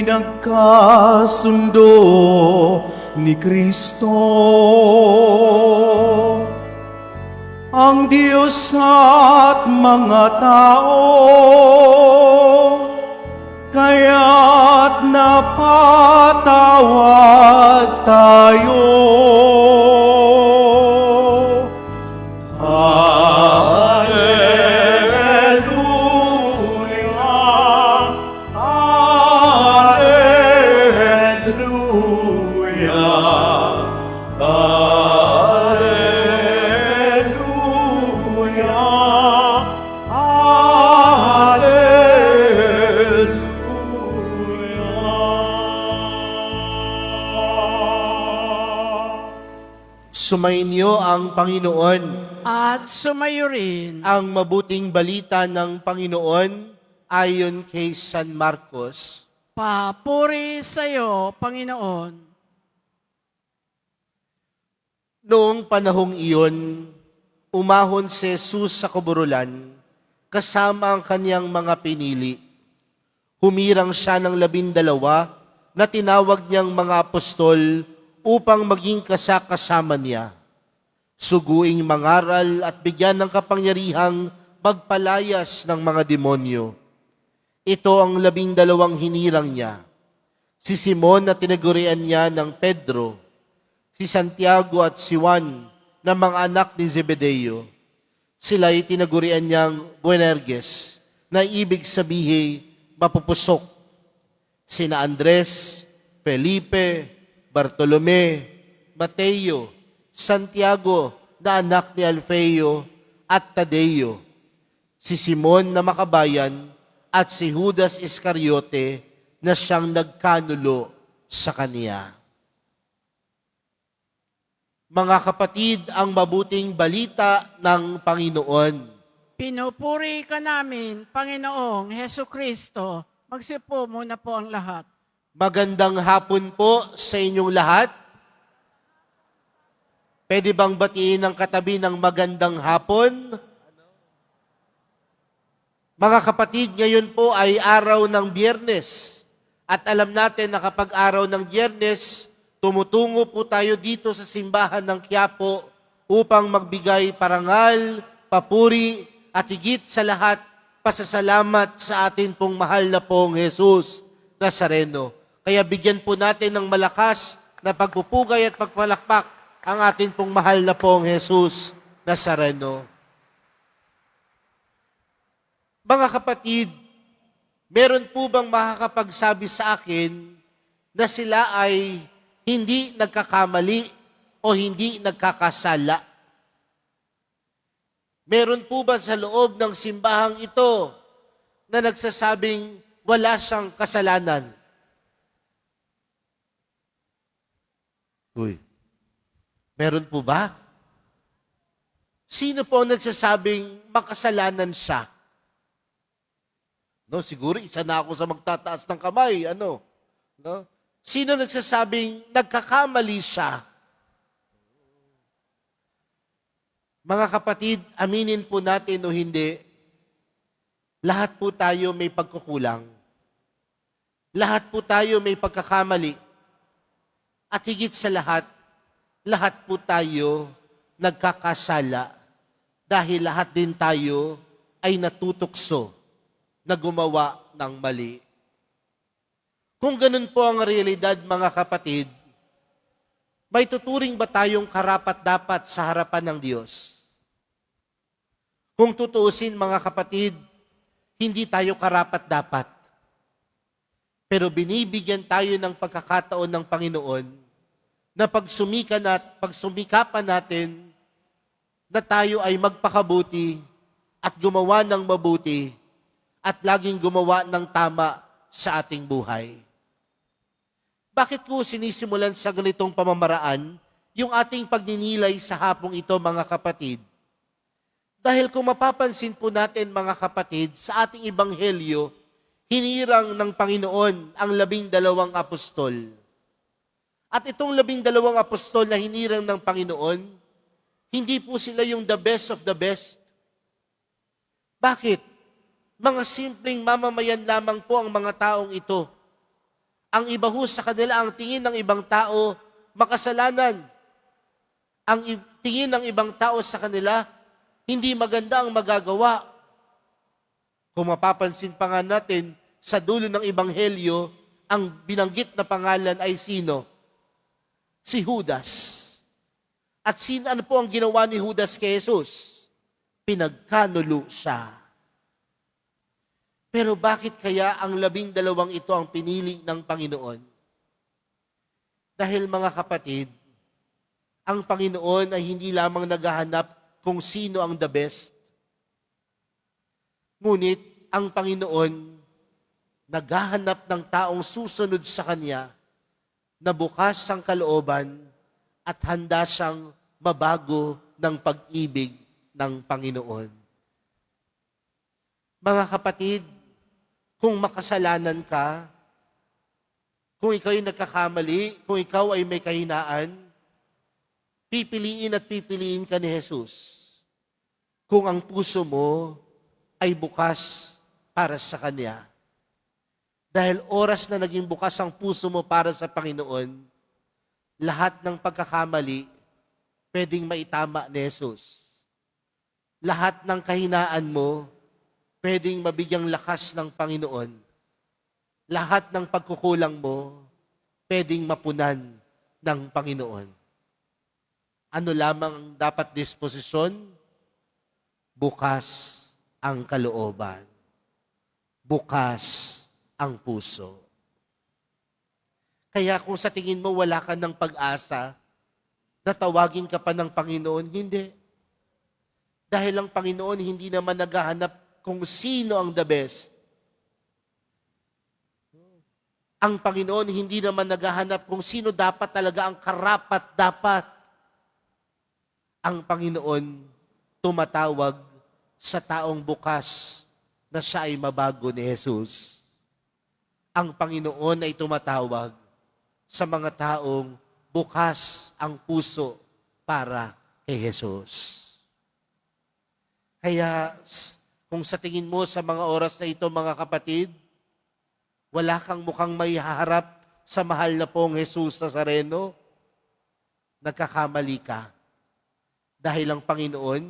pinagkasundo ni Kristo. Ang Diyos at mga tao, kaya't napatawad tayo. Sumainyo ang Panginoon. At sumayo rin Ang mabuting balita ng Panginoon ayon kay San Marcos. papuri sa iyo, Panginoon. Noong panahong iyon, umahon si Jesus sa Kaburulan kasama ang kaniyang mga pinili. Humirang siya ng 12 na tinawag niyang mga apostol upang maging kasama niya. Suguing mangaral at bigyan ng kapangyarihang magpalayas ng mga demonyo. Ito ang 12 hinirang niya. Si Simon na tinagurian niya ng Pedro, si Santiago at si Juan na mga anak ni Zebedeo. Sila'y tinagurian niyang Boanerges, na ibig sabihin mapupusok. Sina Andres, Felipe, Bartolome, Mateo, Santiago na anak ni Alfeo at Tadeo, si Simon na makabayan at si Judas Iscariote na siyang nagkanulo sa kaniya. Mga kapatid, ang mabuting balita ng Panginoon. Pinupuri ka namin, Panginoong Heso Kristo. Magsipo muna po ang lahat. Magandang hapon po sa inyong lahat. Pwede bang batiin ang katabi ng magandang hapon? Mga kapatid, ngayon po ay araw ng Biyernes. At alam natin na kapag araw ng Biyernes, tumutungo po tayo dito sa simbahan ng Quiapo upang magbigay parangal, papuri, at higit sa lahat, pasasalamat sa atin pong mahal na pong Jesus Nazareno. Kaya bigyan po natin ng malakas na pagpupugay at pagpalakpak ang atin pong mahal na pong Jesus Nazareno. Mga kapatid, meron po bang makakapagsabi sa akin na sila ay hindi nagkakamali o hindi nagkakasala? Meron po ba sa loob ng simbahang ito na nagsasabing wala siyang kasalanan? Uy, meron po ba? Sino po ang nagsasabing makasalanan siya? No, siguro isa na ako sa magtataas ng kamay, No? Sino nagsasabing nagkakamali siya? Mga kapatid, aminin po natin o hindi, lahat po tayo may pagkukulang. Lahat po tayo may pagkakamali. At higit sa lahat po tayo nagkakasala dahil lahat din tayo ay natutukso na gumawa ng mali. Kung ganun po ang realidad, mga kapatid, may tuturing ba tayong karapat-dapat sa harapan ng Diyos? Kung tutuusin, mga kapatid, hindi tayo karapat-dapat. Pero binibigyan tayo ng pagkakataon ng Panginoon na pagsumikapan natin na tayo ay magpakabuti at gumawa ng mabuti at laging gumawa ng tama sa ating buhay. Bakit ko sinisimulan sa ganitong pamamaraan yung ating pagninilay sa hapong ito, mga kapatid? Dahil kung mapapansin po natin, mga kapatid, sa ating ebanghelyo, hinirang ng Panginoon ang 12 apostol. At itong 12 apostol na hinirang ng Panginoon, hindi po sila yung the best of the best. Bakit? Mga simpleng mamamayan lamang po ang mga taong ito. Ang iba ho sa kanila, ang tingin ng ibang tao, makasalanan. Tingin ng ibang tao sa kanila, hindi maganda ang magagawa. Kung mapapansin pa nga natin, sa dulo ng Ebanghelyo, ang binanggit na pangalan ay sino? Si Judas. At ano po ang ginawa ni Judas kay Jesus? Pinagkanulo siya. Pero bakit kaya ang 12 ito ang pinili ng Panginoon? Dahil mga kapatid, ang Panginoon ay hindi lamang naghahanap kung sino ang the best. Ngunit ang Panginoon naghahanap ng taong susunod sa Kanya na bukas ang kalooban at handa siyang mabago ng pag-ibig ng Panginoon. Mga kapatid, kung makasalanan ka, kung ikaw ay nagkakamali, kung ikaw ay may kahinaan, pipiliin at pipiliin ka ni Jesus. Kung ang puso mo ay bukas para sa Kanya. Dahil oras na naging bukas ang puso mo para sa Panginoon, lahat ng pagkakamali pwedeng maitama ni Jesus. Lahat ng kahinaan mo pwedeng mabigyang lakas ng Panginoon. Lahat ng pagkukulang mo, pwedeng mapunan ng Panginoon. Ano lamang ang dapat disposisyon? Bukas ang kalooban. Bukas ang puso. Kaya kung sa tingin mo wala ka ng pag-asa, natawagin ka pa ng Panginoon, hindi. Dahil ang Panginoon hindi naman naghahanap kung sino ang the best. Ang Panginoon hindi naman naghahanap kung sino dapat talaga ang karapat-dapat. Ang Panginoon tumatawag sa taong bukas na siya ay mabago ni Jesus. Ang Panginoon ay tumatawag sa mga taong bukas ang puso para kay Jesus. Kaya kung sa tingin mo sa mga oras na ito, mga kapatid, wala kang mukhang may haharap sa mahal na pong Jesus Nazareno, nagkakamali ka. Dahil ang Panginoon,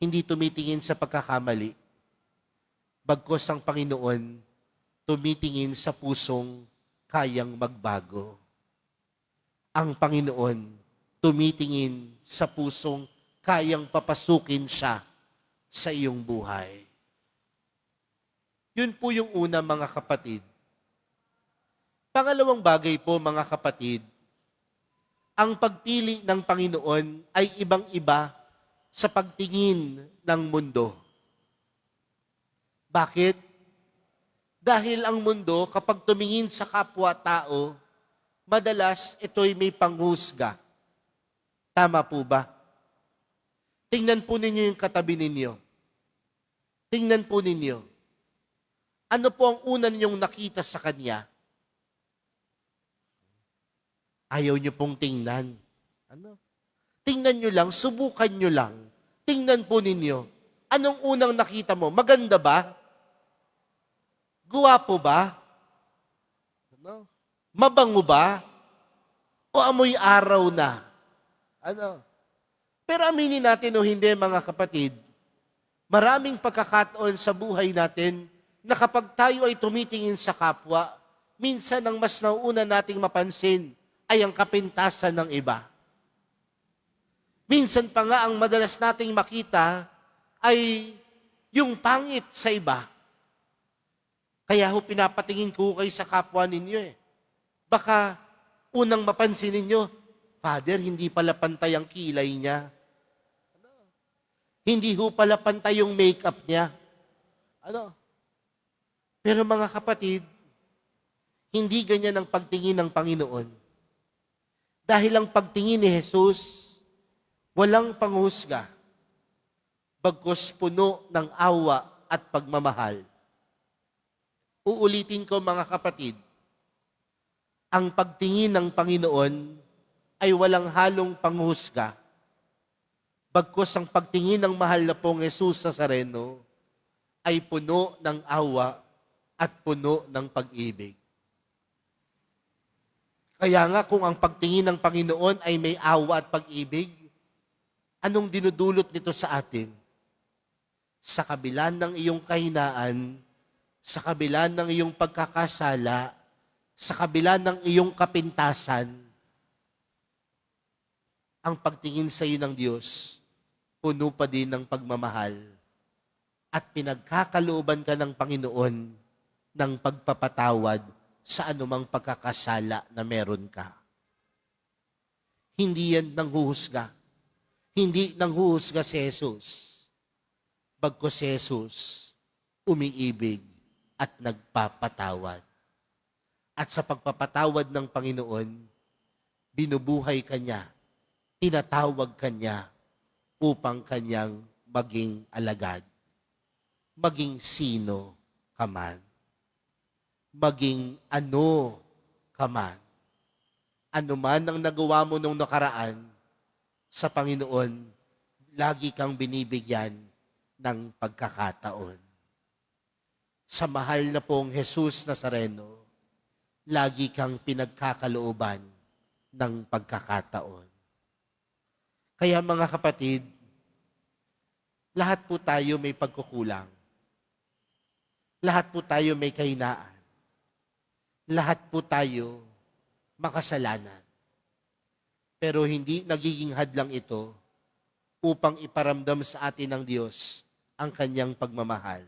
hindi tumitingin sa pagkakamali. Bagkus ang Panginoon, tumitingin sa pusong kayang magbago. Ang Panginoon, tumitingin sa pusong kayang papasukin siya sa iyong buhay. Yun po yung una, mga kapatid. Pangalawang bagay po, mga kapatid, ang pagpili ng Panginoon ay ibang-iba sa pagtingin ng mundo. Bakit? Dahil ang mundo, kapag tumingin sa kapwa-tao, madalas ito'y may panghusga. Tama po ba? Tingnan po ninyo yung katabi ninyo. Tingnan po ninyo. Ano po ang una ninyong nakita sa kanya? Ayaw niyo pong tingnan. Ano? Tingnan niyo lang, subukan niyo lang. Tingnan po ninyo. Anong unang nakita mo? Maganda ba? Guwapo ba? Ano? Mabango ba? O amoy araw na? Ano? Pero aminin natin o hindi, mga kapatid, maraming pagkakataon sa buhay natin na kapag tayo ay tumitingin sa kapwa, minsan ang mas nauuna nating mapansin ay ang kapintasan ng iba. Minsan pa nga ang madalas nating makita ay yung pangit sa iba. Kaya ho pinapatingin ko kayo sa kapwa ninyo eh. Baka unang mapansin ninyo, Father, hindi pala pantay ang kilay niya. Hindi ho pala pantay yung makeup niya. Ano? Pero mga kapatid, hindi ganyan ang pagtingin ng Panginoon. Dahil ang pagtingin ni Jesus, walang panghusga, bagkus puno ng awa at pagmamahal. Uulitin ko, mga kapatid, ang pagtingin ng Panginoon ay walang halong panghusga, bagkus ang pagtingin ng mahal na pong Jesus Nazareno ay puno ng awa at puno ng pag-ibig. Kaya nga kung ang pagtingin ng Panginoon ay may awa at pag-ibig, anong dinudulot nito sa atin? Sa kabila ng iyong kahinaan, sa kabila ng iyong pagkakasala, sa kabila ng iyong kapintasan, ang pagtingin sa iyo ng Diyos, puno pa din ng pagmamahal at pinagkakalooban ka ng Panginoon ng pagpapatawad sa anumang pagkakasala na meron ka. Hindi yan nanghuhusga. Hindi nanghuhusga si Jesus. Bagkus si Jesus, umiibig at nagpapatawad. At sa pagpapatawad ng Panginoon, binubuhay ka niya, tinatawag ka niya upang kanyang maging alagad. Maging sino ka man. Maging ano ka man. Ano man ang nagawa mo nung nakaraan, sa Panginoon, lagi kang binibigyan ng pagkakataon. Sa mahal na pong Jesus Nazareno, lagi kang pinagkakalooban ng pagkakataon. Kaya mga kapatid, lahat po tayo may pagkukulang. Lahat po tayo may kahinaan. Lahat po tayo makasalanan. Pero hindi nagiging hadlang ito upang iparamdam sa atin ng Diyos ang kanyang pagmamahal.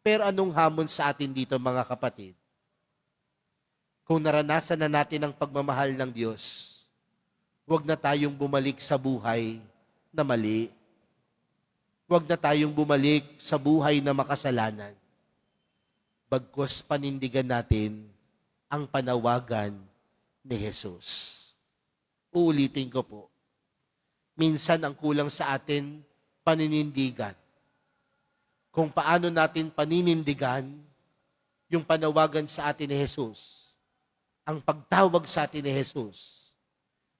Pero anong hamon sa atin dito mga kapatid? Kung naranasan na natin ang pagmamahal ng Diyos, huwag na tayong bumalik sa buhay na mali. Huwag na tayong bumalik sa buhay na makasalanan. Bagkus panindigan natin ang panawagan ni Jesus. Uulitin ko po. Minsan ang kulang sa atin, paninindigan. Kung paano natin paninindigan yung panawagan sa atin ni Jesus, ang pagtawag sa atin ni Jesus.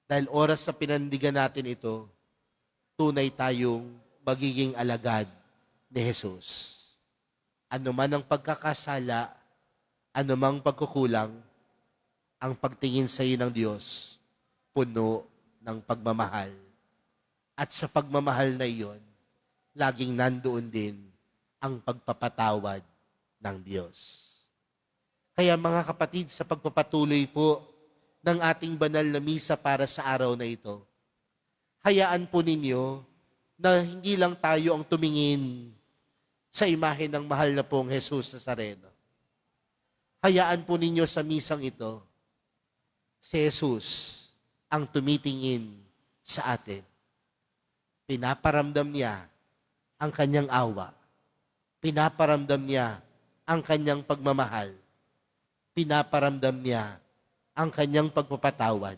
Dahil oras sa pinandigan natin ito, tunay tayong magiging alagad ni Jesus. Ano man ang pagkakasala, ano mang pagkukulang, ang pagtingin sa iyo ng Diyos, puno ng pagmamahal. At sa pagmamahal na iyon, laging nandoon din ang pagpapatawad ng Diyos. Kaya mga kapatid, sa pagpapatuloy po ng ating banal na misa para sa araw na ito, hayaan po ninyo na hindi lang tayo ang tumingin sa imahe ng mahal na pong Jesus Nazareno. Hayaan po ninyo sa misang ito, si Jesus ang tumitingin sa atin. Pinaparamdam niya ang kanyang awa. Pinaparamdam niya ang kanyang pagmamahal. Pinaparamdam niya ang kanyang pagpapatawad.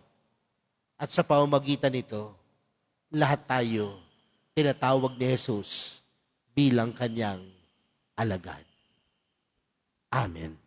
At sa pamamagitan nito, lahat tayo tinatawag ni Jesus bilang kanyang alagad. Amen.